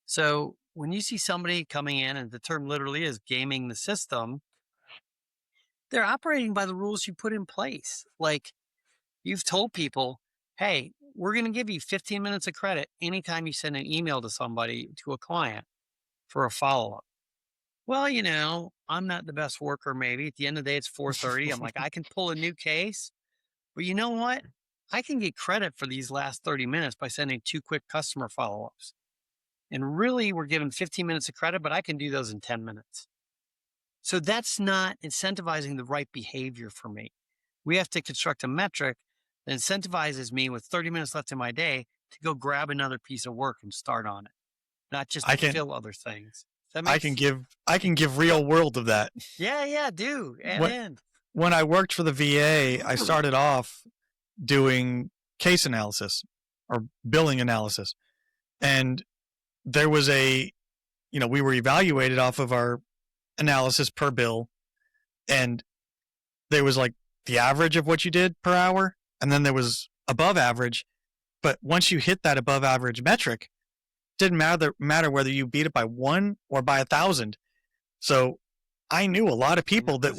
So when you see somebody coming in, and the term literally is gaming the system, they're operating by the rules you put in place. Like you've told people, hey, we're going to give you 15 minutes of credit anytime you send an email to somebody, to a client for a follow up. Well, I'm not the best worker, maybe. At the end of the day, it's 4:30. I'm like, I can pull a new case, but you know what? I can get credit for these last 30 minutes by sending 2 quick customer follow ups. And really, we're given 15 minutes of credit, but I can do those in 10 minutes. So that's not incentivizing the right behavior for me. We have to construct a metric that incentivizes me with 30 minutes left in my day to go grab another piece of work and start on it, not just I to can fill other things. That I can makes, give real world of that. yeah, yeah, do add When in. when I worked for the VA, I started off doing case analysis or billing analysis. And there was we were evaluated off of our analysis per bill, and there was like the average of what you did per hour, and then there was above average. But once you hit that above average metric, didn't matter whether you beat it by 1 or by 1,000. So I knew a lot of people that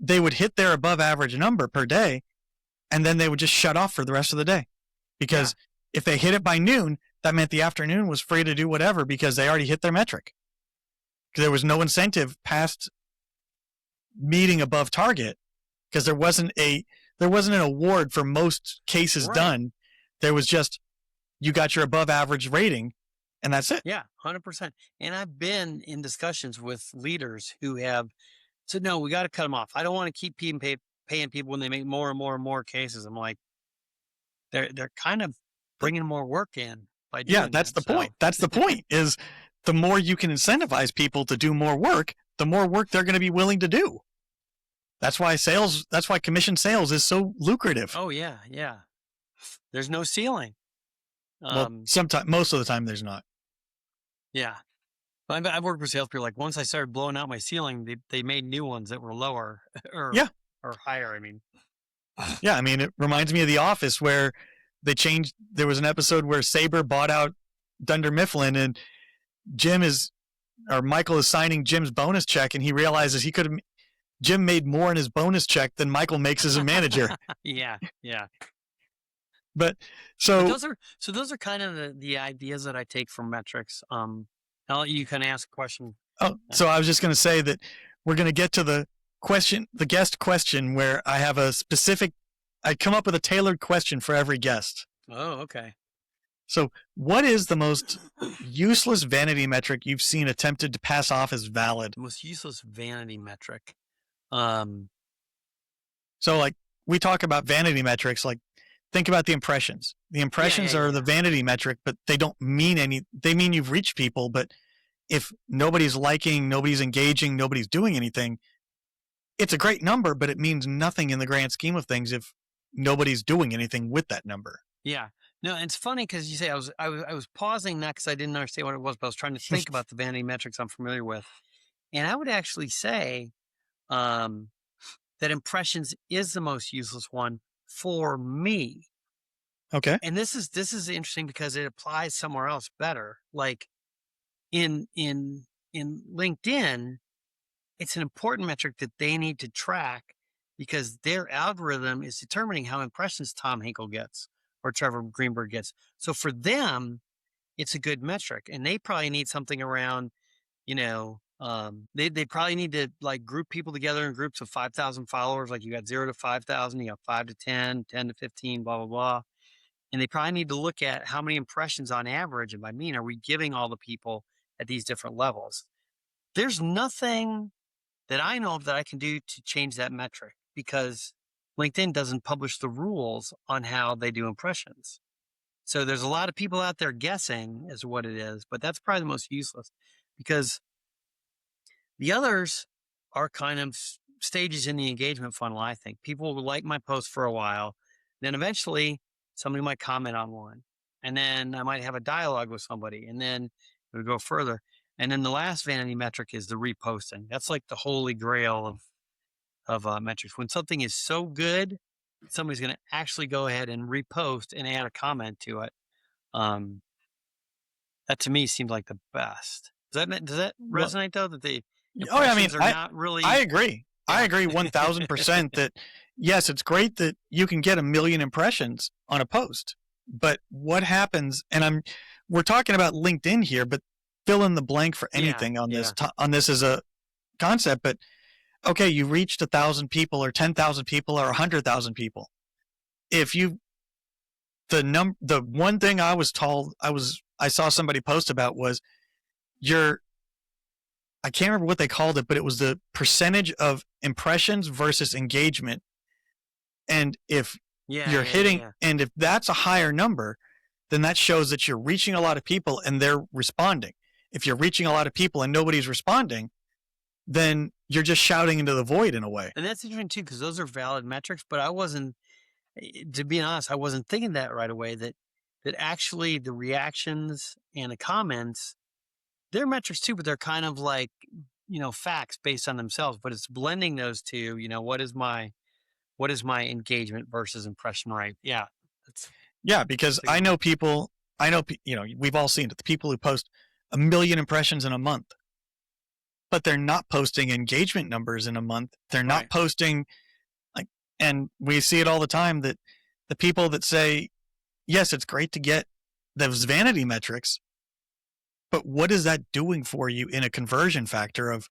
they would hit their above average number per day, and then they would just shut off for the rest of the day. Yeah, Because if they hit it by noon, that meant the afternoon was free to do whatever because they already hit their metric. Because there was no incentive past meeting above target, because there wasn't an award for most cases right. done. There was just, you got your above average rating, and that's it. Yeah, 100%. And I've been in discussions with leaders who have said, no, we got to cut them off. I don't want to keep paying people when they make more and more and more cases. I'm like, they're kind of bringing more work in by Yeah, doing that's that. the So point. That's the point is the more you can incentivize people to do more work, the more work they're going to be willing to do. That's why commission sales is so lucrative. oh yeah, yeah. There's no ceiling. Well, Um, most of the time there's not. yeah. I've worked with salespeople. Like once I started blowing out my ceiling, they made new ones that were lower or Yeah. or higher. I mean, Yeah. I mean, it reminds me of The Office where there was an episode where Saber bought out Dunder Mifflin, and Michael is signing Jim's bonus check, and he realizes Jim made more in his bonus check than Michael makes as a manager. yeah, yeah. But But so, those are kind of the ideas that I take from metrics. I'll let you kind of ask a question. so I was just going to say that we're going to get to the guest question, where I come up with a tailored question for every guest. Oh, okay. So, what is the most useless vanity metric you've seen attempted to pass off as valid? The most useless vanity metric. Um, So, like, we talk about vanity metrics, like, think about the impressions. The impressions are the vanity metric, but they don't mean they mean you've reached people, but if nobody's liking, nobody's engaging, nobody's doing anything, it's a great number, but it means nothing in the grand scheme of things if nobody's doing anything with that number. Yeah. No, and it's funny because you say I was pausing that because I didn't understand what it was, but I was trying to think about the vanity metrics I'm familiar with. And I would actually say um, that impressions is the most useless one for me. Okay. And this is interesting because it applies somewhere else better. Like in LinkedIn, it's an important metric that they need to track because their algorithm is determining how impressions Tom Hinkle gets or Trevor Greenberg gets. So for them, it's a good metric, and they probably need something around, they probably need to like group people together in groups of 5,000 followers. Like you got 0 to 5,000, you got 5 to 10, 10 to 15, blah, blah, blah. And they probably need to look at how many impressions on average, and by mean, are we giving all the people at these different levels? There's nothing that I know of that I can do to change that metric because LinkedIn doesn't publish the rules on how they do impressions. So there's a lot of people out there guessing as to what it is, but that's probably the most useless because the others are kind of stages in the engagement funnel. I think people will like my post for a while. Then eventually somebody might comment on one, and then I might have a dialogue with somebody, and then it would go further. And then the last vanity metric is the reposting. That's like the holy grail of metrics. When something is so good, somebody's going to actually go ahead and repost and add a comment to it. Um, that to me seems like the best. Does that Well, resonate though? That the oh, yeah, I mean, impressions are not I really. agree. I Yeah. agree 1000% that yes, it's great that you can get 1 million impressions on a post. But what happens, and we're talking about LinkedIn here, but fill in the blank for Yeah. anything on Yeah. this as a concept. But okay, you reached 1,000 people or 10,000 people or 100,000 people. If you, the one thing I was told, I saw somebody post about was your, I can't remember what they called it, but it was the percentage of impressions versus engagement. And if Yeah. you're Yeah. Yeah. hitting, Yeah. and if that's a higher number, then that shows that you're reaching a lot of people and they're responding. If you're reaching a lot of people and nobody's responding, then you're just shouting into the void in a way. And that's interesting too, because those are valid metrics. But I wasn't, to be honest, I wasn't thinking that right away. That actually the reactions and the comments, they're metrics too, but they're kind of like facts based on themselves. But it's blending those two. What is my engagement versus impression rate? Yeah, that's Yeah, because that's a I good know one. people, we've all seen it, the people who post 1 million impressions in a month, but they're not posting engagement numbers in a month. They're not Right. posting, like, and we see it all the time that the people that say, yes, it's great to get those vanity metrics, but what is that doing for you in a conversion factor of,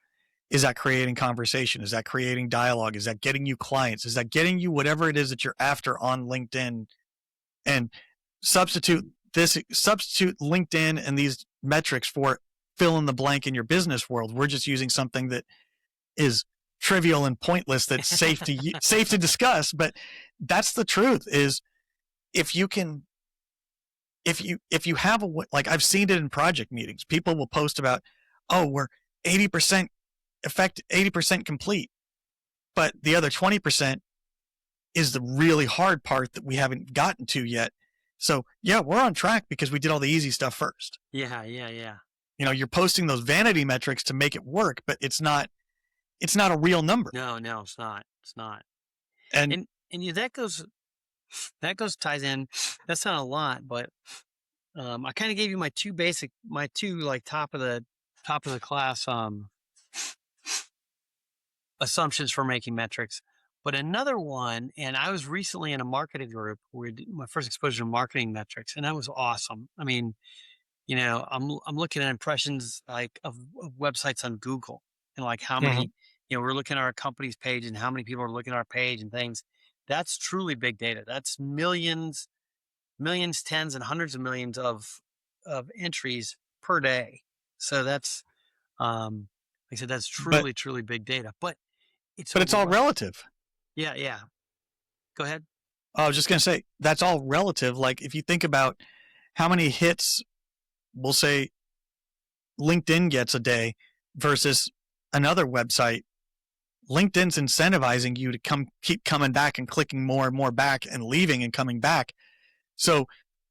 is that creating conversation? Is that creating dialogue? Is that getting you clients? Is that getting you whatever it is that you're after on LinkedIn? And substitute LinkedIn and these metrics for fill in the blank in your business world. We're just using something that is trivial and pointless that's safe to discuss, but that's the truth. Is if you can, if you have like, I've seen it in project meetings, people will post about, oh, we're 80% 80% complete, but the other 20% is the really hard part that we haven't gotten to yet. So yeah, we're on track because we did all the easy stuff first. Yeah. Yeah. Yeah. You're posting those vanity metrics to make it work, but it's not a real number. No, no, it's not. It's not. And And that goes ties in. That's not a lot, but I kind of gave you my two like top of the class assumptions for making metrics. But another one, and I was recently in a marketing group where we did my first exposure to marketing metrics, and that was awesome. I mean, I'm looking at impressions like of websites on Google and like how Mhm. many, we're looking at our company's page and how many people are looking at our page and things. That's truly big data. That's millions, millions, tens and hundreds of millions of entries per day. So that's like I said, that's but truly, truly big data. But it's it's all overwhelming. relative. Yeah, yeah. Go ahead. I was just going to say that's all relative. Like if you think about how many hits, we'll say LinkedIn gets a day versus another website. LinkedIn's incentivizing you to keep coming back and clicking more and more back and leaving and coming back. So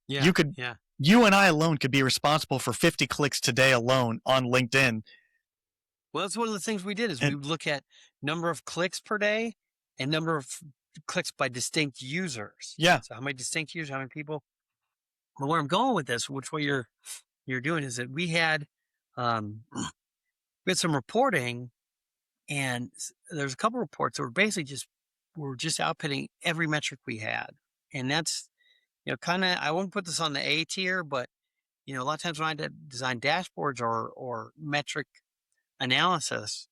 Yeah. you and I alone could be responsible for 50 clicks today alone on LinkedIn. Well, that's one of the things we did is we would look at number of clicks per day and number of clicks by distinct users. Yeah. So how many distinct users, how many people? But where I'm going with this, which what you're doing is that we had some reporting, and there's a couple reports that were basically we're just outputting every metric we had. And that's, kind of, I won't put this on the A tier, but, a lot of times when I design dashboards or metric analysis,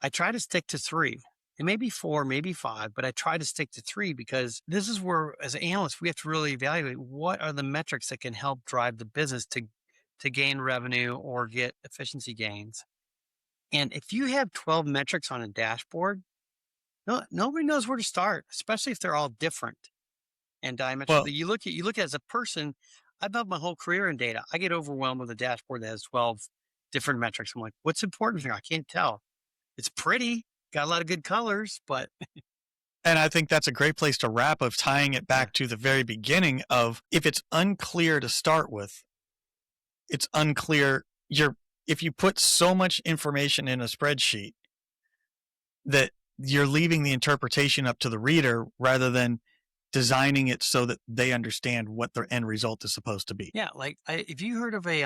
I try to stick to 3. It may be 4, maybe 5, but I try to stick to 3 because this is where, as analysts, we have to really evaluate what are the metrics that can help drive the business to gain revenue or get efficiency gains. And if you have 12 metrics on a dashboard, nobody knows where to start, especially if they're all different and diametrically. You look at it as a person. I've built my whole career in data. I get overwhelmed with a dashboard that has 12 different metrics. I'm like, what's important here? I can't tell. It's pretty, got a lot of good colors, but. And I think that's a great place to wrap, of tying it back to the very beginning of, if it's unclear to start with, it's unclear. If you put so much information in a spreadsheet that you're leaving the interpretation up to the reader rather than designing it so that they understand what their end result is supposed to be. Yeah. Like if you heard of a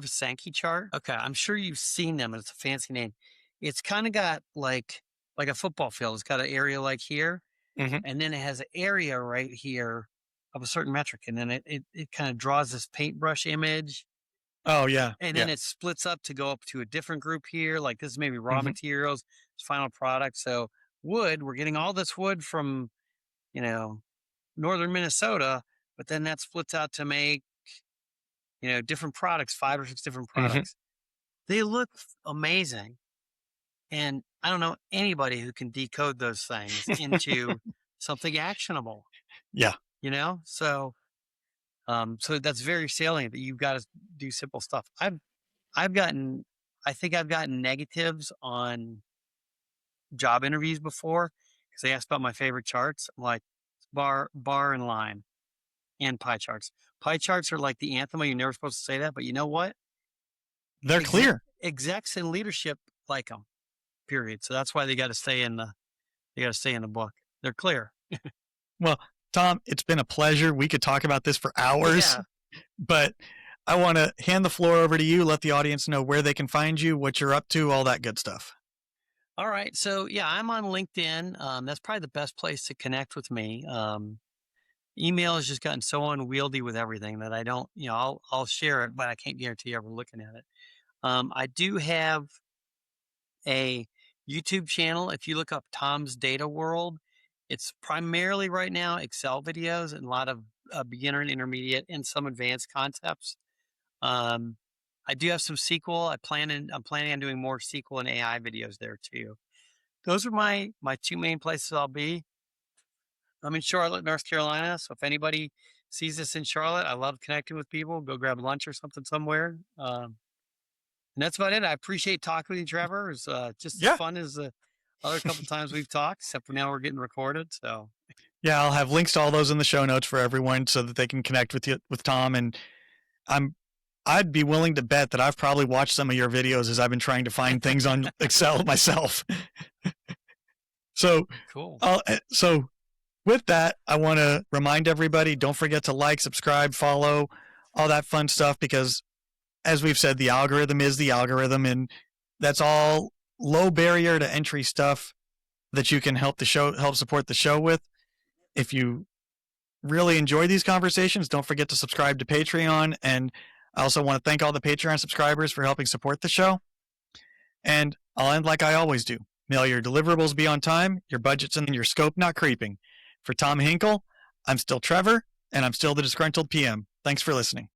Sankey chart? Okay. I'm sure you've seen them, and it's a fancy name. It's kind of got like a football field. It's got an area like here, and then it has an area right here of a certain metric. And then it kind of draws this paintbrush image. Oh yeah. And then it splits up to go up to a different group here. Like this is maybe raw materials, final product. So wood, we're getting all this wood from, northern Minnesota, but then that splits out to make, different products, 5 or 6 different products. They look amazing. And I don't know anybody who can decode those things into something actionable. Yeah. So that's very salient that you've got to do simple stuff. I think I've gotten negatives on job interviews before because they asked about my favorite charts. I'm like, bar and line and pie charts. Pie charts are like the anthem. You're never supposed to say that, but you know what? They're clear. Execs and leadership like them, period. So that's why they got to stay in the book. They're clear. Well, Tom, it's been a pleasure. We could talk about this for hours, but I want to hand the floor over to you. Let the audience know where they can find you, what you're up to, all that good stuff. All right. So I'm on LinkedIn. That's probably the best place to connect with me. Email has just gotten so unwieldy with everything that I don't, I'll share it, but I can't guarantee ever looking at it. I do have a YouTube channel. If you look up Tom's Data World, it's primarily right now Excel videos and a lot of beginner and intermediate and some advanced concepts. I do have some SQL. I'm planning on doing more SQL and AI videos there too. Those are my 2 main places I'll be. I'm in Charlotte, North Carolina. So if anybody sees this in Charlotte, I love connecting with people. Go grab lunch or something somewhere. And that's about it. I appreciate talking with you, Trevor. It's just as fun as the other couple times we've talked, except for now we're getting recorded. So yeah, I'll have links to all those in the show notes for everyone so that they can connect with Tom. And I'd be willing to bet that I've probably watched some of your videos as I've been trying to find things on Excel myself. So cool. So with that, I want to remind everybody, don't forget to like, subscribe, follow, all that fun stuff, because as we've said, the algorithm is the algorithm, and that's all low barrier to entry stuff that you can help support the show with. If you really enjoy these conversations, don't forget to subscribe to Patreon. And I also want to thank all the Patreon subscribers for helping support the show. And I'll end like I always do. May your deliverables be on time, your budgets and your scope not creeping. For Tom Hinkle, I'm still Trevor, and I'm still the disgruntled PM. Thanks for listening.